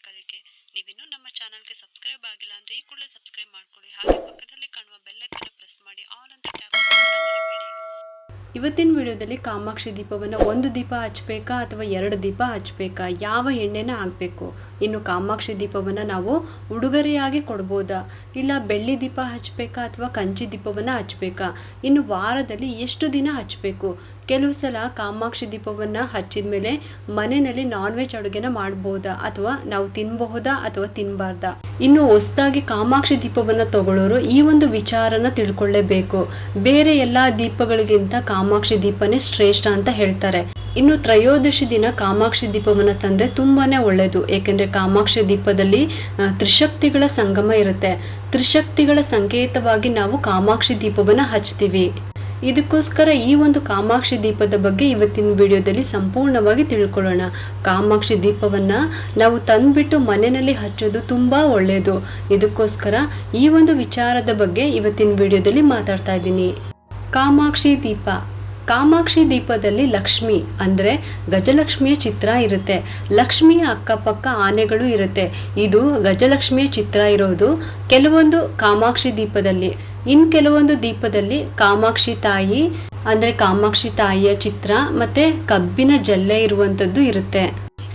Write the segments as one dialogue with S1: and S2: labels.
S1: ಕಲಿಕೆ. ನೀವಿನ್ನೂ ನಮ್ಮ ಚಾನಲ್ಗೆ ಸಬ್ಸ್ಕ್ರೈಬ್ ಆಗಿಲ್ಲ ಅಂದರೆ ಈ ಕೂಡಲೇ ಸಬ್ಸ್ಕ್ರೈಬ್ ಮಾಡ್ಕೊಳ್ಳಿ. ಹಾಗೆ ಪಕ್ಕದಲ್ಲಿ ಕಾಣುವ ಬೆಲ್ ಐಕಾನ್ ಪ್ರೆಸ್ ಮಾಡಿ ಆಲ್ ಅಂತ ಟ್ಯಾಪ್ ಮಾಡಿ. ಇವತ್ತಿನ ವಿಡಿಯೋದಲ್ಲಿ ಕಾಮಾಕ್ಷಿ ದೀಪವನ್ನು ಒಂದು ದೀಪ ಹಚ್ಚಬೇಕಾ ಅಥವಾ ಎರಡು ದೀಪ ಹಚ್ಚಬೇಕಾ, ಯಾವ ಎಣ್ಣೆನ ಹಾಕಬೇಕು, ಇನ್ನು ಕಾಮಾಕ್ಷಿ ದೀಪವನ್ನು ನಾವು ಉಡುಗೊರೆಯಾಗಿ ಕೊಡ್ಬೋದಾ, ಇಲ್ಲ ಬೆಳ್ಳಿ ದೀಪ ಹಚ್ಚಬೇಕಾ ಅಥವಾ ಕಂಚಿ ದೀಪವನ್ನು ಹಚ್ಚಬೇಕಾ, ಇನ್ನು ವಾರದಲ್ಲಿ ಎಷ್ಟು ದಿನ ಹಚ್ಚಬೇಕು, ಕೆಲವು ಸಲ ಕಾಮಾಕ್ಷಿ ದೀಪವನ್ನು ಹಚ್ಚಿದ ಮೇಲೆ ಮನೆಯಲ್ಲಿ ನಾನ್ ವೆಜ್ ಅಡುಗೆನ ಮಾಡ್ಬೋದಾ ಅಥವಾ ನಾವು ತಿನ್ನಬಹುದಾ ಅಥವಾ ತಿನ್ನಬಾರ್ದಾ, ಇನ್ನು ಹೊಸದಾಗಿ ಕಾಮಾಕ್ಷಿ ದೀಪವನ್ನು ತಗೊಳ್ಳೋರು ಈ ಒಂದು ವಿಚಾರನ ತಿಳ್ಕೊಳ್ಳೇಬೇಕು. ಬೇರೆ ಎಲ್ಲ ದೀಪಗಳಿಗಿಂತ ಕಾಮಾಕ್ಷಿ ದೀಪನೇ ಶ್ರೇಷ್ಠ ಅಂತ ಹೇಳ್ತಾರೆ. ಇನ್ನು ತ್ರಯೋದಶಿ ದಿನ ಕಾಮಾಕ್ಷಿ ದೀಪವನ್ನು ತಂದ್ರೆ ತುಂಬಾನೇ ಒಳ್ಳೆಯದು. ಏಕೆಂದ್ರೆ ಕಾಮಾಕ್ಷಿ ದೀಪದಲ್ಲಿ ತ್ರಿಶಕ್ತಿಗಳ ಸಂಗಮ ಇರುತ್ತೆ. ತ್ರಿಶಕ್ತಿಗಳ ಸಂಕೇತವಾಗಿ ನಾವು ಕಾಮಾಕ್ಷಿ ದೀಪವನ್ನು ಹಚ್ತೀವಿ. ಇದಕ್ಕೋಸ್ಕರ ಈ ಒಂದು ಕಾಮಾಕ್ಷಿ ದೀಪದ ಬಗ್ಗೆ ಇವತ್ತಿನ ವಿಡಿಯೋದಲ್ಲಿ ಸಂಪೂರ್ಣವಾಗಿ ತಿಳ್ಕೊಳ್ಳೋಣ. ಕಾಮಾಕ್ಷಿ ದೀಪವನ್ನು ನಾವು ತಂದುಬಿಟ್ಟು ಮನೆಯಲ್ಲಿ ಹಚ್ಚೋದು ತುಂಬ ಒಳ್ಳೆಯದು. ಇದಕ್ಕೋಸ್ಕರ ಈ ಒಂದು ವಿಚಾರದ ಬಗ್ಗೆ ಇವತ್ತಿನ ವಿಡಿಯೋದಲ್ಲಿ ಮಾತಾಡ್ತಾ ಇದ್ದೀನಿ. ಕಾಮಾಕ್ಷಿ ದೀಪದಲ್ಲಿ ಲಕ್ಷ್ಮಿ ಅಂದರೆ ಗಜಲಕ್ಷ್ಮಿಯ ಚಿತ್ರ ಇರುತ್ತೆ. ಲಕ್ಷ್ಮಿಯ ಅಕ್ಕಪಕ್ಕ ಆನೆಗಳು ಇರುತ್ತೆ. ಇದು ಗಜಲಕ್ಷ್ಮಿಯ ಚಿತ್ರ ಇರೋದು ಕೆಲವೊಂದು ಕಾಮಾಕ್ಷಿ ದೀಪದಲ್ಲಿ. ಇನ್ನು ಕೆಲವೊಂದು ದೀಪದಲ್ಲಿ ಕಾಮಾಕ್ಷಿ ತಾಯಿ ಅಂದರೆ ಕಾಮಾಕ್ಷಿ ತಾಯಿಯ ಚಿತ್ರ ಮತ್ತು ಕಬ್ಬಿನ ಜಲ್ಲೆ ಇರುವಂಥದ್ದು ಇರುತ್ತೆ.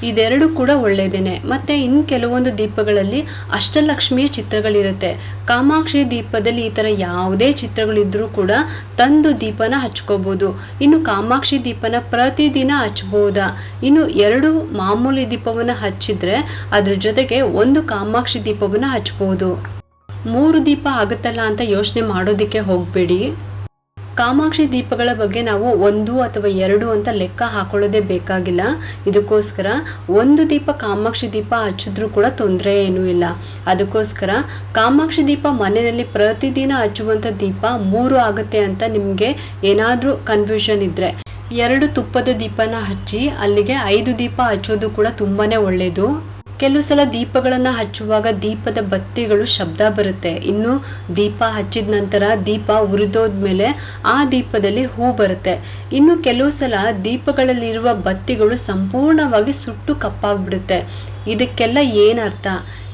S1: ಇದೆರಡು ಕೂಡ ಒಳ್ಳೆಯದೇನೆ. ಮತ್ತು ಇನ್ನು ಕೆಲವೊಂದು ದೀಪಗಳಲ್ಲಿ ಅಷ್ಟಲಕ್ಷ್ಮಿಯ ಚಿತ್ರಗಳಿರುತ್ತೆ. ಕಾಮಾಕ್ಷಿ ದೀಪದಲ್ಲಿ ಈ ಥರ ಯಾವುದೇ ಚಿತ್ರಗಳಿದ್ರೂ ಕೂಡ ತಂದು ದೀಪನ ಹಚ್ಕೋಬೋದು. ಇನ್ನು ಕಾಮಾಕ್ಷಿ ದೀಪನ ಪ್ರತಿದಿನ ಹಚ್ಬೋದಾ, ಇನ್ನು ಎರಡು ಮಾಮೂಲಿ ದೀಪವನ್ನು ಹಚ್ಚಿದ್ರೆ ಅದ್ರ ಜೊತೆಗೆ ಒಂದು ಕಾಮಾಕ್ಷಿ ದೀಪವನ್ನು ಹಚ್ಬೋದು. 3 ದೀಪ ಆಗುತ್ತಲ್ಲ ಅಂತ ಯೋಚನೆ ಮಾಡೋದಕ್ಕೆ ಹೋಗಬೇಡಿ. ಕಾಮಾಕ್ಷಿ ದೀಪಗಳ ಬಗ್ಗೆ ನಾವು 1 ಅಥವಾ 2 ಅಂತ ಲೆಕ್ಕ ಹಾಕೊಳ್ಳೋದೇ ಬೇಕಾಗಿಲ್ಲ. ಇದಕ್ಕೋಸ್ಕರ ಒಂದು ದೀಪ ಕಾಮಾಕ್ಷಿ ದೀಪ ಹಚ್ಚಿದ್ರೂ ಕೂಡ ತೊಂದರೆ ಏನೂ ಇಲ್ಲ. ಅದಕ್ಕೋಸ್ಕರ ಕಾಮಾಕ್ಷಿ ದೀಪ ಮನೆಯಲ್ಲಿ ಪ್ರತಿದಿನ ಹಚ್ಚುವಂಥ ದೀಪ 3 ಆಗುತ್ತೆ ಅಂತ ನಿಮಗೆ ಏನಾದರೂ ಕನ್ಫ್ಯೂಷನ್ ಇದ್ದರೆ 2 ತುಪ್ಪದ ದೀಪನ ಹಚ್ಚಿ ಅಲ್ಲಿಗೆ 5 ದೀಪ ಹಚ್ಚೋದು ಕೂಡ ತುಂಬಾ ಒಳ್ಳೆಯದು. ಕೆಲವು ಸಲ ದೀಪಗಳನ್ನು ಹಚ್ಚುವಾಗ ದೀಪದ ಬತ್ತಿಗಳು ಶಬ್ದ ಬರುತ್ತೆ. ಇನ್ನು ದೀಪ ಹಚ್ಚಿದ ನಂತರ ದೀಪ ಉರಿದೋದ್ಮೇಲೆ ಆ ದೀಪದಲ್ಲಿ ಹೂ ಬರುತ್ತೆ. ಇನ್ನು ಕೆಲವು ಸಲ ದೀಪಗಳಲ್ಲಿರುವ ಬತ್ತಿಗಳು ಸಂಪೂರ್ಣವಾಗಿ ಸುಟ್ಟು ಕಪ್ಪಾಗ್ಬಿಡುತ್ತೆ. ಇದಕ್ಕೆಲ್ಲ ಏನರ್ಥ,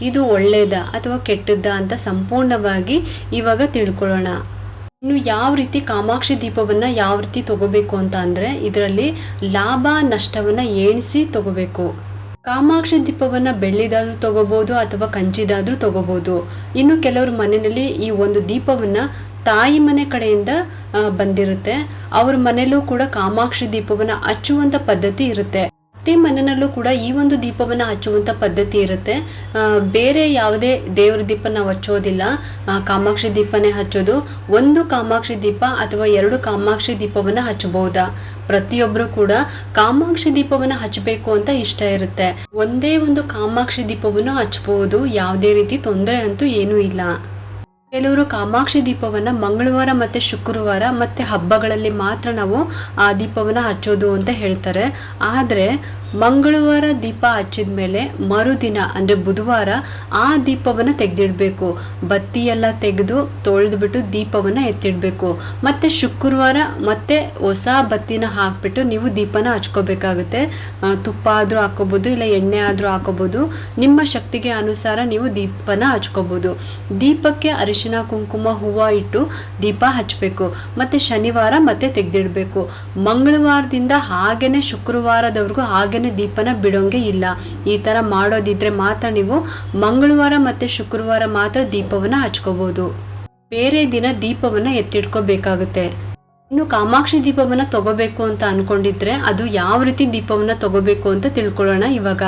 S1: ಇದು ಒಳ್ಳೆಯದಾ ಅಥವಾ ಕೆಟ್ಟದ್ದಾ ಅಂತ ಸಂಪೂರ್ಣವಾಗಿ ಇವಾಗ ತಿಳ್ಕೊಳ್ಳೋಣ. ಇನ್ನು ಯಾವ ರೀತಿ ಕಾಮಾಕ್ಷಿ ದೀಪವನ್ನು ಯಾವ ರೀತಿ ತಗೋಬೇಕು ಅಂತ ಅಂದರೆ ಇದರಲ್ಲಿ ಲಾಭ ನಷ್ಟವನ್ನು ಎಣಿಸಿ ತಗೋಬೇಕು. ಕಾಮಾಕ್ಷಿ ದೀಪವನ್ನು ಬೆಳ್ಳಿದಾದ್ರೂ ತಗೋಬೋದು ಅಥವಾ ಕಂಚಿದಾದ್ರೂ ತಗೋಬೋದು. ಇನ್ನು ಕೆಲವ್ರ ಮನೆಯಲ್ಲಿ ಈ ಒಂದು ದೀಪವನ್ನು ತಾಯಿ ಮನೆ ಕಡೆಯಿಂದ ಬಂದಿರುತ್ತೆ. ಅವ್ರ ಮನೆಯಲ್ಲೂ ಕೂಡ ಕಾಮಾಕ್ಷಿ ದೀಪವನ್ನು ಹಚ್ಚುವಂಥ ಪದ್ಧತಿ ಇರುತ್ತೆ. ಪ್ರತಿ ಮನೆಯಲ್ಲೂ ಕೂಡ ಈ ಒಂದು ದೀಪವನ್ನು ಹಚ್ಚುವಂಥ ಪದ್ಧತಿ ಇರುತ್ತೆ. ಬೇರೆ ಯಾವುದೇ ದೇವ್ರ ದೀಪ ನಾವು ಹಚ್ಚೋದಿಲ್ಲ, ಕಾಮಾಕ್ಷಿ ದೀಪನೇ ಹಚ್ಚೋದು. ಒಂದು ಕಾಮಾಕ್ಷಿ ದೀಪ ಅಥವಾ 2 ಕಾಮಾಕ್ಷಿ ದೀಪವನ್ನು ಹಚ್ಚಬಹುದಾ? ಪ್ರತಿಯೊಬ್ಬರು ಕೂಡ ಕಾಮಾಕ್ಷಿ ದೀಪವನ್ನು ಹಚ್ಚಬೇಕು ಅಂತ ಇಷ್ಟ ಇರುತ್ತೆ. ಒಂದೇ ಒಂದು ಕಾಮಾಕ್ಷಿ ದೀಪವನ್ನು ಹಚ್ಚಬಹುದು, ಯಾವುದೇ ರೀತಿ ತೊಂದರೆ ಅಂತೂ ಏನೂ ಇಲ್ಲ. ಕೆಲವರು ಕಾಮಾಕ್ಷಿ ದೀಪವನ್ನು ಮಂಗಳವಾರ ಮತ್ತು ಶುಕ್ರವಾರ ಮತ್ತು ಹಬ್ಬಗಳಲ್ಲಿ ಮಾತ್ರ ನಾವು ಆ ದೀಪವನ್ನು ಹಚ್ಚೋದು ಅಂತ ಹೇಳ್ತಾರೆ. ಆದರೆ ಮಂಗಳವಾರ ದೀಪ ಹಚ್ಚಿದ ಮೇಲೆ ಮರುದಿನ ಅಂದರೆ ಬುಧವಾರ ಆ ದೀಪವನ್ನು ತೆಗೆದಿಡಬೇಕು. ಬತ್ತಿಯೆಲ್ಲ ತೆಗೆದು ತೊಳೆದ್ಬಿಟ್ಟು ದೀಪವನ್ನು ಎತ್ತಿಡಬೇಕು. ಮತ್ತು ಶುಕ್ರವಾರ ಮತ್ತೆ ಹೊಸ ಬತ್ತಿನ ಹಾಕ್ಬಿಟ್ಟು ನೀವು ದೀಪನ ಹಚ್ಕೋಬೇಕಾಗುತ್ತೆ. ತುಪ್ಪ ಆದರೂ ಹಾಕೋಬೋದು, ಇಲ್ಲ ಎಣ್ಣೆ ಆದರೂ ಹಾಕೋಬೋದು. ನಿಮ್ಮ ಶಕ್ತಿಗೆ ಅನುಸಾರ ನೀವು ದೀಪನ ಹಚ್ಕೋಬೋದು. ದೀಪಕ್ಕೆ ಅರಿಶಿನ ಕುಂಕುಮ ಹೂವು ಇಟ್ಟು ದೀಪ ಹಚ್ಚಬೇಕು. ಮತ್ತು ಶನಿವಾರ ಮತ್ತೆ ತೆಗೆದಿಡಬೇಕು. ಮಂಗಳವಾರದಿಂದ ಹಾಗೇನೆ ಶುಕ್ರವಾರದವರೆಗೂ ಹಾಗೇನೆ ದೀಪನ ಬಿಡೋಂಗೆ ಇಲ್ಲ. ಈ ಥರ ಮಾಡೋದಿದ್ರೆ ಮಾತ್ರ ನೀವು ಮಂಗಳವಾರ ಮತ್ತು ಶುಕ್ರವಾರ ಮಾತ್ರ ದೀಪವನ್ನು ಹಚ್ಕೋಬೋದು. ಬೇರೆ ದಿನ ದೀಪವನ್ನು ಎತ್ತಿಡ್ಕೋಬೇಕಾಗುತ್ತೆ. ಇನ್ನು ಕಾಮಾಕ್ಷಿ ದೀಪವನ್ನು ತಗೋಬೇಕು ಅಂತ ಅನ್ಕೊಂಡಿದ್ರೆ ಅದು ಯಾವ ರೀತಿ ದೀಪವನ್ನು ತಗೋಬೇಕು ಅಂತ ತಿಳ್ಕೊಳ್ಳೋಣ ಇವಾಗ.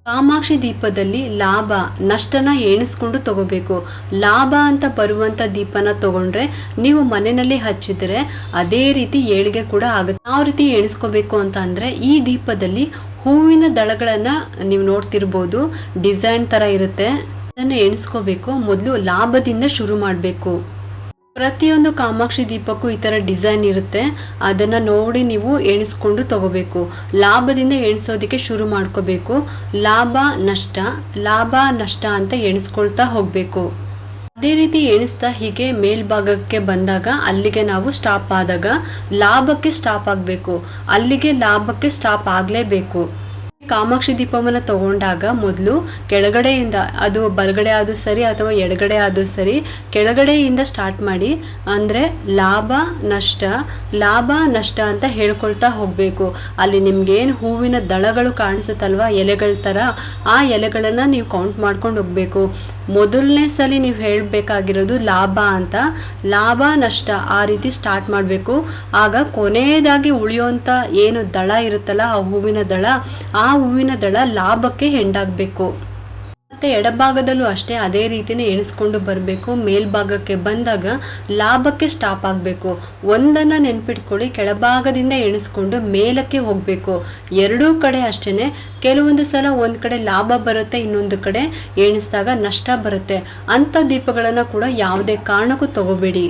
S1: ಕಾಮಾಕ್ಷಿ ದೀಪದಲ್ಲಿ ಲಾಭ ನಷ್ಟನ ಎಣಿಸ್ಕೊಂಡು ತಗೋಬೇಕು. ಲಾಭ ಅಂತ ಬರುವಂಥ ದೀಪನ ತಗೊಂಡ್ರೆ ನೀವು ಮನೆಯಲ್ಲಿ ಹಚ್ಚಿದ್ರೆ ಅದೇ ರೀತಿ ಏಳಿಗೆ ಕೂಡ ಆಗುತ್ತೆ. ಯಾವ ರೀತಿ ಎಣಿಸ್ಕೋಬೇಕು ಅಂತ ಅಂದರೆ ಈ ದೀಪದಲ್ಲಿ ಹೂವಿನ ದಳಗಳನ್ನು ನೀವು ನೋಡ್ತಿರ್ಬೋದು, ಡಿಸೈನ್ ಥರ ಇರುತ್ತೆ. ಅದನ್ನು ಎಣಿಸ್ಕೋಬೇಕು. ಮೊದಲು ಲಾಭದಿಂದ ಶುರು ಮಾಡಬೇಕು. ಪ್ರತಿಯೊಂದು ಕಾಮಾಕ್ಷಿ ದೀಪಕ್ಕೂ ಈ ಥರ ಡಿಸೈನ್ ಇರುತ್ತೆ. ಅದನ್ನು ನೋಡಿ ನೀವು ಎಣಿಸ್ಕೊಂಡು ತಗೋಬೇಕು. ಲಾಭದಿಂದ ಎಣಿಸೋದಕ್ಕೆ ಶುರು ಮಾಡ್ಕೋಬೇಕು. ಲಾಭ ನಷ್ಟ ಅಂತ ಎಣಿಸ್ಕೊಳ್ತಾ ಹೋಗಬೇಕು. ಅದೇ ರೀತಿ ಎಣಿಸ್ತಾ ಹೀಗೆ ಮೇಲ್ಭಾಗಕ್ಕೆ ಬಂದಾಗ ಅಲ್ಲಿಗೆ ನಾವು ಸ್ಟಾಪ್ ಆದಾಗ ಲಾಭಕ್ಕೆ ಸ್ಟಾಪ್ ಆಗಬೇಕು. ಅಲ್ಲಿಗೆ ಲಾಭಕ್ಕೆ ಸ್ಟಾಪ್ ಆಗಲೇಬೇಕು. ಕಾಮಾಕ್ಷಿ ದೀಪವನ್ನು ತಗೊಂಡಾಗ ಮೊದಲು ಕೆಳಗಡೆಯಿಂದ, ಅದು ಬಲಗಡೆ ಆದರೂ ಸರಿ ಅಥವಾ ಎಡಗಡೆ ಆದರೂ ಸರಿ, ಕೆಳಗಡೆಯಿಂದ ಸ್ಟಾರ್ಟ್ ಮಾಡಿ. ಅಂದರೆ ಲಾಭ ನಷ್ಟ ಅಂತ ಹೇಳ್ಕೊಳ್ತಾ ಹೋಗಬೇಕು. ಅಲ್ಲಿ ನಿಮ್ಗೇನು ಹೂವಿನ ದಳಗಳು ಕಾಣಿಸುತ್ತಲ್ವ, ಎಲೆಗಳ ಥರ, ಆ ಎಲೆಗಳನ್ನು ನೀವು ಕೌಂಟ್ ಮಾಡ್ಕೊಂಡು ಹೋಗಬೇಕು. ಮೊದಲನೇ ಸಲ ನೀವು ಹೇಳಬೇಕಾಗಿರೋದು ಲಾಭ ಅಂತ, ಲಾಭ ನಷ್ಟ ಆ ರೀತಿ ಸ್ಟಾರ್ಟ್ ಮಾಡಬೇಕು. ಆಗ ಕೊನೆಯದಾಗಿ ಉಳಿಯುವಂಥ ಏನು ದಳ ಇರುತ್ತಲ್ಲ, ಆ ಹೂವಿನ ದಳ, ಆ ಹೂವಿನ ದಳ ಲಾಭಕ್ಕೆ ಹೆಂಡಾಗಬೇಕು. ಮತ್ತು ಎಡಭಾಗದಲ್ಲೂ ಅಷ್ಟೇ ಅದೇ ರೀತಿಯೇ ಎಣಿಸ್ಕೊಂಡು ಬರಬೇಕು. ಮೇಲ್ಭಾಗಕ್ಕೆ ಬಂದಾಗ ಲಾಭಕ್ಕೆ ಸ್ಟಾಪ್ ಆಗಬೇಕು. ಒಂದನ್ನು ನೆನ್ಪಿಟ್ಕೊಳ್ಳಿ, ಕೆಳಭಾಗದಿಂದ ಎಣಿಸ್ಕೊಂಡು ಮೇಲಕ್ಕೆ ಹೋಗಬೇಕು. ಎರಡೂ ಕಡೆ ಅಷ್ಟೇ. ಕೆಲವೊಂದು ಸಲ ಒಂದು ಕಡೆ ಲಾಭ ಬರುತ್ತೆ, ಇನ್ನೊಂದು ಕಡೆ ಎಣಿಸಿದಾಗ ನಷ್ಟ ಬರುತ್ತೆ. ಅಂಥ ದೀಪಗಳನ್ನು ಕೂಡ ಯಾವುದೇ ಕಾರಣಕ್ಕೂ ತಗೋಬೇಡಿ.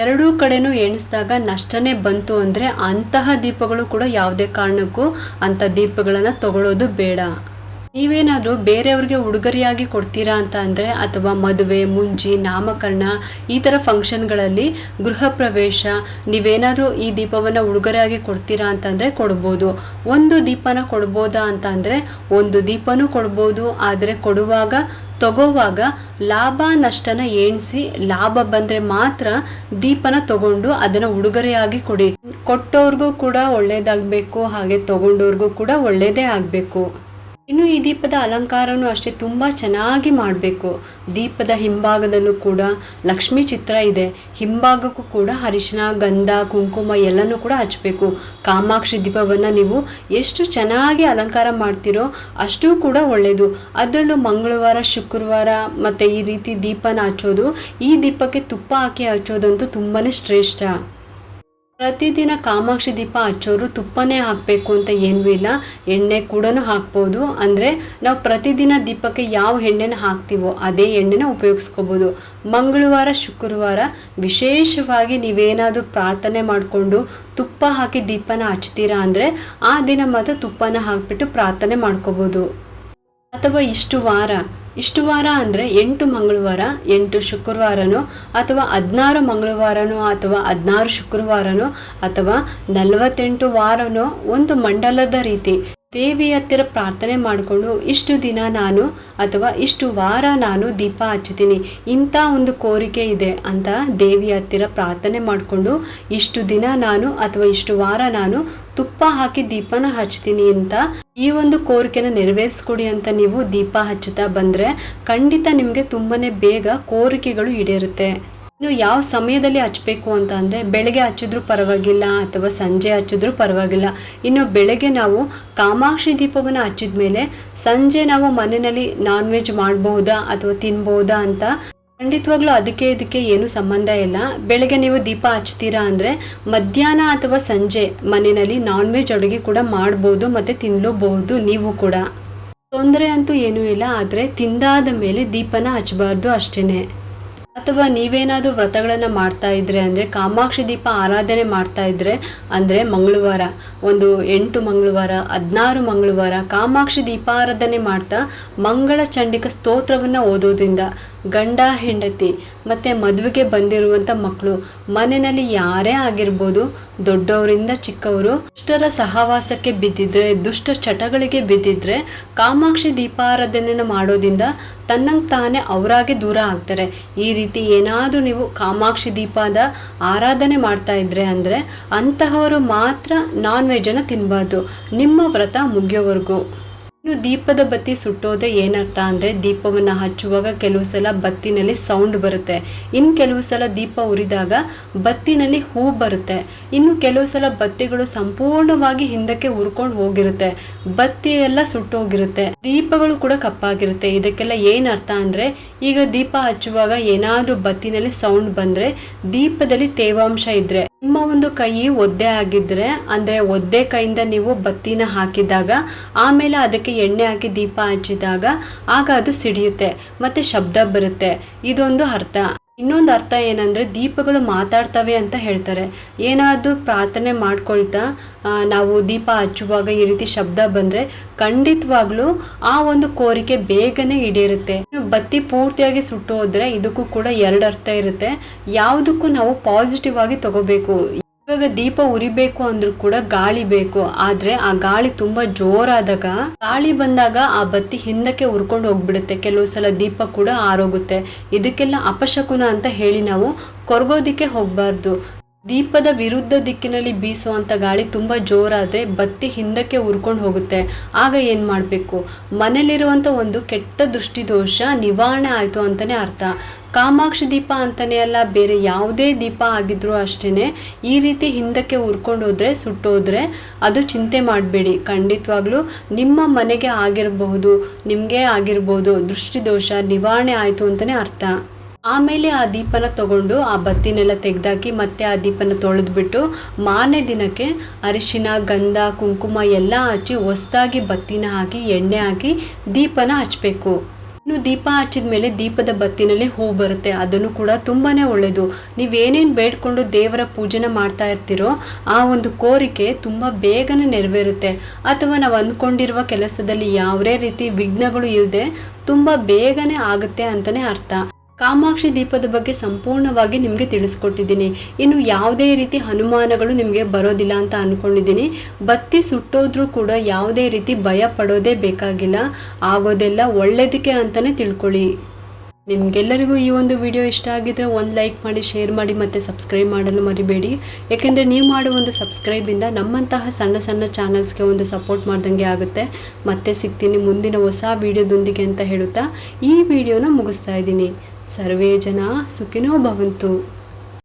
S1: ಎರಡೂ ಕಡೆನೂ ಎಣಿಸಿದಾಗ ನಷ್ಟನೇ ಬಂತು ಅಂದರೆ ಅಂತಹ ದೀಪಗಳು ಕೂಡ ಯಾವುದೇ ಕಾರಣಕ್ಕೂ ಅಂಥ ದೀಪಗಳನ್ನು ತಗೊಳ್ಳೋದು ಬೇಡ. ನೀವೇನಾದರೂ ಬೇರೆಯವ್ರಿಗೆ ಉಡುಗೊರೆಯಾಗಿ ಕೊಡ್ತೀರಾ ಅಂತ ಅಂದರೆ, ಅಥವಾ ಮದುವೆ, ಮುಂಜಿ, ನಾಮಕರಣ ಈ ಥರ ಫಂಕ್ಷನ್ಗಳಲ್ಲಿ, ಗೃಹ ಪ್ರವೇಶ, ನೀವೇನಾದರೂ ಈ ದೀಪವನ್ನು ಉಡುಗೊರೆಯಾಗಿ ಕೊಡ್ತೀರಾ ಅಂತಂದರೆ ಕೊಡ್ಬೋದು. ಒಂದು ದೀಪನ ಕೊಡ್ಬೋದಾ ಅಂತ ಅಂದರೆ ಒಂದು ದೀಪನೂ ಕೊಡ್ಬೋದು. ಆದರೆ ತಗೋವಾಗ ಲಾಭ ನಷ್ಟನ ಎಣಿಸಿ, ಲಾಭ ಬಂದರೆ ಮಾತ್ರ ದೀಪನ ತಗೊಂಡು ಅದನ್ನು ಉಡುಗೊರೆಯಾಗಿ ಕೊಡಿ. ಕೊಟ್ಟವ್ರಿಗೂ ಕೂಡ ಒಳ್ಳೇದಾಗಬೇಕು, ಹಾಗೆ ತಗೊಂಡವ್ರಿಗೂ ಕೂಡ ಒಳ್ಳೆಯದೇ ಆಗಬೇಕು. ಇನ್ನು ಈ ದೀಪದ ಅಲಂಕಾರನೂ ಅಷ್ಟೇ ತುಂಬ ಚೆನ್ನಾಗಿ ಮಾಡಬೇಕು. ದೀಪದ ಹಿಂಭಾಗದಲ್ಲೂ ಕೂಡ ಲಕ್ಷ್ಮೀ ಚಿತ್ರ ಇದೆ. ಹಿಂಭಾಗಕ್ಕೂ ಕೂಡ ಅರಿಶಿನ, ಗಂಧ, ಕುಂಕುಮ ಎಲ್ಲನೂ ಕೂಡ ಹಚ್ಚಬೇಕು. ಕಾಮಾಕ್ಷಿ ದೀಪವನ್ನು ನೀವು ಎಷ್ಟು ಚೆನ್ನಾಗಿ ಅಲಂಕಾರ ಮಾಡ್ತೀರೋ ಅಷ್ಟೂ ಕೂಡ ಒಳ್ಳೆಯದು. ಅದರಲ್ಲೂ ಮಂಗಳವಾರ, ಶುಕ್ರವಾರ ಮತ್ತು ಈ ರೀತಿ ದೀಪನ ಹಚ್ಚೋದು, ಈ ದೀಪಕ್ಕೆ ತುಪ್ಪ ಹಾಕಿ ಹಚ್ಚೋದಂತೂ ತುಂಬಾ ಶ್ರೇಷ್ಠ. ಪ್ರತಿದಿನ ಕಾಮಾಕ್ಷಿ ದೀಪ ಹಚ್ಚೋರು ತುಪ್ಪನೇ ಹಾಕಬೇಕು ಅಂತ ಏನೂ ಇಲ್ಲ, ಎಣ್ಣೆ ಕೂಡ ಹಾಕ್ಬೋದು. ಅಂದರೆ ನಾವು ಪ್ರತಿದಿನ ದೀಪಕ್ಕೆ ಯಾವ ಎಣ್ಣೆನ ಹಾಕ್ತೀವೋ ಅದೇ ಎಣ್ಣೆನ ಉಪಯೋಗಿಸ್ಕೋಬೋದು. ಮಂಗಳವಾರ, ಶುಕ್ರವಾರ ವಿಶೇಷವಾಗಿ ನೀವೇನಾದರೂ ಪ್ರಾರ್ಥನೆ ಮಾಡಿಕೊಂಡು ತುಪ್ಪ ಹಾಕಿ ದೀಪನ ಹಚ್ತೀರಾ ಅಂದರೆ ಆ ದಿನ ಮಾತ್ರ ತುಪ್ಪನ ಹಾಕಿಬಿಟ್ಟು ಪ್ರಾರ್ಥನೆ ಮಾಡ್ಕೋಬೋದು. ಅಥವಾ ಇಷ್ಟು ವಾರ ಅಂದರೆ 8 ಮಂಗಳವಾರ, 8 ಶುಕ್ರವಾರನೋ, ಅಥವಾ 16 ಮಂಗಳವಾರನೋ, ಅಥವಾ 16 ಶುಕ್ರವಾರನೋ, ಅಥವಾ 48 ವಾರನೋ ಒಂದು ಮಂಡಲದ ರೀತಿ ದೇವಿ ಹತ್ತಿರ ಪ್ರಾರ್ಥನೆ ಮಾಡಿಕೊಂಡು ಇಷ್ಟು ದಿನ ನಾನು ಅಥವಾ ಇಷ್ಟು ವಾರ ನಾನು ದೀಪ ಹಚ್ತೀನಿ, ಇಂಥ ಒಂದು ಕೋರಿಕೆ ಇದೆ ಅಂತ ದೇವಿ ಹತ್ತಿರ ಪ್ರಾರ್ಥನೆ ಮಾಡಿಕೊಂಡು ಇಷ್ಟು ದಿನ ನಾನು ಅಥವಾ ಇಷ್ಟು ವಾರ ನಾನು ತುಪ್ಪ ಹಾಕಿ ದೀಪನ ಹಚ್ತೀನಿ ಅಂತ ಈ ಒಂದು ಕೋರಿಕೆನ ನೆರವೇರಿಸ್ಕೊಡಿ ಅಂತ ನೀವು ದೀಪ ಹಚ್ಚುತ್ತಾ ಬಂದರೆ ಖಂಡಿತ ನಿಮಗೆ ತುಂಬಾ ಬೇಗ ಕೋರಿಕೆಗಳು ಈಡೇರುತ್ತೆ. ಇನ್ನು ಯಾವ ಸಮಯದಲ್ಲಿ ಹಚ್ಚಬೇಕು ಅಂತ ಅಂದರೆ, ಬೆಳಗ್ಗೆ ಹಚ್ಚಿದ್ರೂ ಪರವಾಗಿಲ್ಲ ಅಥವಾ ಸಂಜೆ ಹಚ್ಚಿದ್ರೂ ಪರವಾಗಿಲ್ಲ. ಇನ್ನು ಬೆಳಗ್ಗೆ ನಾವು ಕಾಮಾಕ್ಷಿ ದೀಪವನ್ನು ಹಚ್ಚಿದ ಮೇಲೆ ಸಂಜೆ ನಾವು ಮನೆಯಲ್ಲಿ ನಾನ್ ವೆಜ್ ಮಾಡಬಹುದಾ ಅಥವಾ ತಿನ್ಬಹುದಾ ಅಂತ ಖಂಡಿತವಾಗ್ಲೂ ಇದಕ್ಕೆ ಏನು ಸಂಬಂಧ ಇಲ್ಲ. ಬೆಳಗ್ಗೆ ನೀವು ದೀಪ ಹಚ್ತೀರಾ ಅಂದರೆ ಮಧ್ಯಾಹ್ನ ಅಥವಾ ಸಂಜೆ ಮನೆಯಲ್ಲಿ ನಾನ್ ವೆಜ್ ಅಡುಗೆ ಕೂಡ ಮಾಡ್ಬೋದು ಮತ್ತು ತಿನ್ನಲೂಬಹುದು. ನೀವು ಕೂಡ ತೊಂದರೆ ಅಂತೂ ಏನೂ ಇಲ್ಲ. ಆದರೆ ತಿಂದಾದ ಮೇಲೆ ದೀಪನ ಹಚ್ಚಬಾರ್ದು ಅಷ್ಟೇ. ಅಥವಾ ನೀವೇನಾದರೂ ವ್ರತಗಳನ್ನು ಮಾಡ್ತಾ ಇದ್ರೆ ಅಂದರೆ ಕಾಮಾಕ್ಷಿ ದೀಪ ಆರಾಧನೆ ಮಾಡ್ತಾ ಇದ್ರೆ ಅಂದರೆ ಮಂಗಳವಾರ, ಒಂದು 8 ಮಂಗಳವಾರ, 16 ಮಂಗಳವಾರ ಕಾಮಾಕ್ಷಿ ದೀಪಾರಾಧನೆ ಮಾಡ್ತಾ ಮಂಗಳ ಚಂಡಿಕ ಸ್ತೋತ್ರವನ್ನು ಓದೋದ್ರಿಂದ ಗಂಡ ಹೆಂಡತಿ ಮತ್ತು ಮದುವೆಗೆ ಬಂದಿರುವಂಥ ಮಕ್ಕಳು, ಮನೆಯಲ್ಲಿ ಯಾರೇ ಆಗಿರ್ಬೋದು, ದೊಡ್ಡವರಿಂದ ಚಿಕ್ಕವರು, ದುಷ್ಟರ ಸಹವಾಸಕ್ಕೆ ಬಿದ್ದಿದ್ರೆ, ದುಷ್ಟ ಚಟಗಳಿಗೆ ಬಿದ್ದಿದ್ರೆ ಕಾಮಾಕ್ಷಿ ದೀಪಾರಾಧನೆಯನ್ನು ಮಾಡೋದ್ರಿಂದ ತನ್ನಂಗೆ ತಾನೇ ಅವರಾಗೆ ದೂರ ಆಗ್ತಾರೆ. ಈ ರೀತಿ ಏನಾದರೂ ನೀವು ಕಾಮಾಕ್ಷಿ ದೀಪದ ಆರಾಧನೆ ಮಾಡ್ತಾ ಇದ್ರೆ ಅಂದರೆ ಅಂತಹವರು ಮಾತ್ರ ನಾನ್ ವೆಜ್ಜನ್ನು ತಿನ್ನಬಾರ್ದು ನಿಮ್ಮ ವ್ರತ ಮುಗಿಯೋವರೆಗೂ. ಇನ್ನು ದೀಪದ ಬತ್ತಿ ಸುಟ್ಟೋದೆ ಏನರ್ಥ ಅಂದರೆ, ದೀಪವನ್ನು ಹಚ್ಚುವಾಗ ಕೆಲವು ಸಲ ಬತ್ತಿನಲ್ಲಿ ಸೌಂಡ್ ಬರುತ್ತೆ, ಇನ್ನು ಕೆಲವು ಸಲ ದೀಪ ಉರಿದಾಗ ಬತ್ತಿನಲ್ಲಿ ಹೂ ಬರುತ್ತೆ, ಇನ್ನು ಕೆಲವು ಸಲ ಬತ್ತಿಗಳು ಸಂಪೂರ್ಣವಾಗಿ ಹಿಂದಕ್ಕೆ ಉರ್ಕೊಂಡು ಹೋಗಿರುತ್ತೆ, ಬತ್ತಿ ಎಲ್ಲ ಸುಟ್ಟೋಗಿರುತ್ತೆ, ದೀಪಗಳು ಕೂಡ ಕಪ್ಪಾಗಿರುತ್ತೆ. ಇದಕ್ಕೆಲ್ಲ ಏನು ಅರ್ಥ ಅಂದರೆ, ಈಗ ದೀಪ ಹಚ್ಚುವಾಗ ಏನಾದರೂ ಬತ್ತಿನಲ್ಲಿ ಸೌಂಡ್ ಬಂದರೆ ದೀಪದಲ್ಲಿ ತೇವಾಂಶ ಇದ್ದರೆ, ನಿಮ್ಮ ಒಂದು ಕೈ ಒದ್ದೆ ಆಗಿದ್ರೆ ಅಂದರೆ ಒದ್ದೆ ಕೈಯಿಂದ ನೀವು ಬತ್ತಿನ ಹಾಕಿದಾಗ ಆಮೇಲೆ ಅದಕ್ಕೆ ಎಣ್ಣೆ ಹಾಕಿ ದೀಪ ಹಚ್ಚಿದಾಗ ಆಗ ಅದು ಸಿಡಿಯುತ್ತೆ ಮತ್ತು ಶಬ್ದ ಬರುತ್ತೆ. ಇದೊಂದು ಅರ್ಥ. ಇನ್ನೊಂದು ಅರ್ಥ ಏನಂದರೆ, ದೀಪಗಳು ಮಾತಾಡ್ತವೆ ಅಂತ ಹೇಳ್ತಾರೆ. ಏನಾದರೂ ಪ್ರಾರ್ಥನೆ ಮಾಡ್ಕೊಳ್ತಾ ನಾವು ದೀಪ ಹಚ್ಚುವಾಗ ಈ ರೀತಿ ಶಬ್ದ ಬಂದರೆ ಖಂಡಿತವಾಗ್ಲೂ ಆ ಒಂದು ಕೋರಿಕೆ ಬೇಗನೆ ಈಡೇರುತ್ತೆ. ಬತ್ತಿ ಪೂರ್ತಿಯಾಗಿ ಸುಟ್ಟು ಹೋದರೆ ಇದಕ್ಕೂ ಕೂಡ 2 ಅರ್ಥ ಇರುತ್ತೆ. ಯಾವುದಕ್ಕೂ ನಾವು ಪಾಸಿಟಿವ್ ಆಗಿ ತಗೋಬೇಕು. ಇವಾಗ ದೀಪ ಉರಿಬೇಕು ಅಂದ್ರೂ ಕೂಡ ಗಾಳಿ ಬೇಕು. ಆದ್ರೆ ಆ ಗಾಳಿ ತುಂಬಾ ಜೋರಾದಾಗ, ಗಾಳಿ ಬಂದಾಗ ಆ ಬತ್ತಿ ಹಿಂದಕ್ಕೆ ಉರ್ಕೊಂಡು ಹೋಗ್ಬಿಡುತ್ತೆ. ಕೆಲವು ಸಲ ದೀಪ ಕೂಡ ಆರೋಗುತ್ತೆ. ಇದಕ್ಕೆಲ್ಲ ಅಪಶಕುನ ಅಂತ ಹೇಳಿ ನಾವು ಕೊರ್ಗೋದಿಕ್ಕೆ ಹೋಗ್ಬಾರ್ದು. ದೀಪದ ವಿರುದ್ಧ ದಿಕ್ಕಿನಲ್ಲಿ ಬೀಸುವಂಥ ಗಾಳಿ ತುಂಬ ಜೋರಾದರೆ ಬತ್ತಿ ಹಿಂದಕ್ಕೆ ಉರ್ಕೊಂಡು ಹೋಗುತ್ತೆ. ಆಗ ಏನು ಮಾಡಬೇಕು? ಮನೇಲಿರುವಂಥ ಒಂದು ಕೆಟ್ಟ ದೃಷ್ಟಿದೋಷ ನಿವಾರಣೆ ಆಯಿತು ಅಂತಲೇ ಅರ್ಥ. ಕಾಮಾಕ್ಷಿ ದೀಪ ಅಂತಲೇ ಅಲ್ಲ, ಬೇರೆ ಯಾವುದೇ ದೀಪ ಆಗಿದ್ರೂ ಅಷ್ಟೇ ಈ ರೀತಿ ಹಿಂದಕ್ಕೆ ಉರ್ಕೊಂಡು ಹೋದರೆ, ಸುಟ್ಟೋದ್ರೆ ಅದು ಚಿಂತೆ ಮಾಡಬೇಡಿ. ಖಂಡಿತವಾಗ್ಲೂ ನಿಮ್ಮ ಮನೆಗೆ ಆಗಿರಬಹುದು, ನಿಮಗೆ ಆಗಿರ್ಬೋದು ದೃಷ್ಟಿದೋಷ ನಿವಾರಣೆ ಆಯಿತು ಅಂತಲೇ ಅರ್ಥ. ಆಮೇಲೆ ಆ ದೀಪನ ತಗೊಂಡು ಆ ಬತ್ತಿನೆಲ್ಲ ತೆಗೆದಾಕಿ ಮತ್ತೆ ಆ ದೀಪನ ತೊಳೆದ್ಬಿಟ್ಟು ಮಾರನೇ ದಿನಕ್ಕೆ ಅರಿಶಿನ, ಗಂಧ, ಕುಂಕುಮ ಎಲ್ಲ ಹಚ್ಚಿ ಹೊಸದಾಗಿ ಬತ್ತಿನ ಹಾಕಿ ಎಣ್ಣೆ ಹಾಕಿ ದೀಪನ ಹಚ್ಚಬೇಕು. ಇನ್ನು ದೀಪ ಹಚ್ಚಿದ ಮೇಲೆ ದೀಪದ ಬತ್ತಿನಲ್ಲಿ ಹೂ ಬರುತ್ತೆ. ಅದನ್ನು ಕೂಡ ತುಂಬಾ ಒಳ್ಳೆಯದು. ನೀವೇನೇನು ಬೇಡ್ಕೊಂಡು ದೇವರ ಪೂಜೆನ ಮಾಡ್ತಾ ಇರ್ತೀರೋ ಆ ಒಂದು ಕೋರಿಕೆ ತುಂಬ ಬೇಗನೆ ನೆರವೇರುತ್ತೆ. ಅಥವಾ ನಾವು ಅಂದ್ಕೊಂಡಿರುವ ಕೆಲಸದಲ್ಲಿ ಯಾವುದೇ ರೀತಿ ವಿಘ್ನಗಳು ಇಲ್ಲದೆ ತುಂಬ ಬೇಗನೆ ಆಗುತ್ತೆ ಅಂತಲೇ ಅರ್ಥ. ಕಾಮಾಕ್ಷಿ ದೀಪದ ಬಗ್ಗೆ ಸಂಪೂರ್ಣವಾಗಿ ನಿಮಗೆ ತಿಳಿಸ್ಕೊಟ್ಟಿದ್ದೀನಿ. ಇನ್ನು ಯಾವುದೇ ರೀತಿ ಅನುಮಾನಗಳು ನಿಮಗೆ ಬರೋದಿಲ್ಲ ಅಂತ ಅಂದ್ಕೊಂಡಿದ್ದೀನಿ. ಬತ್ತಿ ಸುಟ್ಟೋದ್ರೂ ಕೂಡ ಯಾವುದೇ ರೀತಿ ಭಯ ಪಡೋದೇ ಬೇಕಾಗಿಲ್ಲ. ಆಗೋದೆಲ್ಲ ಒಳ್ಳೆಯದಕ್ಕೆ ಅಂತಲೇ ತಿಳ್ಕೊಳ್ಳಿ. ನಿಮಗೆಲ್ಲರಿಗೂ ಈ ಒಂದು ವಿಡಿಯೋ ಇಷ್ಟ ಆಗಿದ್ರೆ ಒಂದು ಲೈಕ್ ಮಾಡಿ, ಶೇರ್ ಮಾಡಿ ಮತ್ತು ಸಬ್ಸ್ಕ್ರೈಬ್ ಮಾಡಲು ಮರಿಬೇಡಿ. ಏಕೆಂದರೆ ನೀವು ಮಾಡುವ ಒಂದು ಸಬ್ಸ್ಕ್ರೈಬಿಂದ ನಮ್ಮಂತಹ ಸಣ್ಣ ಸಣ್ಣ ಚಾನಲ್ಸ್ಗೆ ಒಂದು ಸಪೋರ್ಟ್ ಮಾಡ್ದಂಗೆ ಆಗುತ್ತೆ. ಮತ್ತೆ ಸಿಗ್ತೀನಿ ಮುಂದಿನ ಹೊಸ ವಿಡಿಯೋದೊಂದಿಗೆ ಅಂತ ಹೇಳುತ್ತಾ ಈ ವಿಡಿಯೋನ ಮುಗಿಸ್ತಾ ಇದ್ದೀನಿ. ಸರ್ವೇ ಜನ ಸುಖಿನೋ ಭವಂತು.